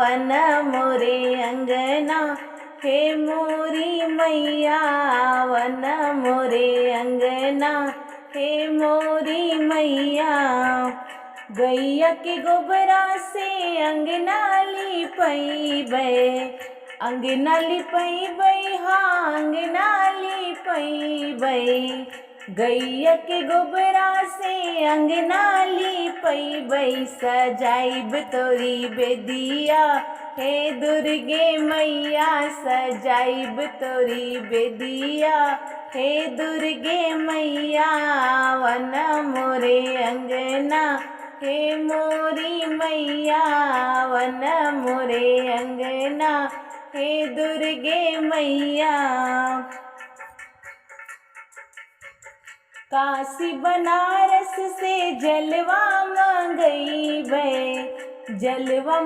वन मोरे अंगना, हे मोरी मैया वन मोरे अंगना, हे मोरी मैया। गैया के गोबरा से अंगना लिपैबै, अंगना लिपैबै, हाँ अंगना लिपैबै। गैया के गोबरा से अंगना लिपैबै, सजाइब तोरी बेदिया हे दुर्गे मैया, सजाइब तोरी बेदिया हे दुर्गे मैया। वन मोरे अंगना, हे मोरी मैया वन मोरे अंगना, हे दुर्गे मैया। काशी बनारस से जलवा मंगैबै, जलवा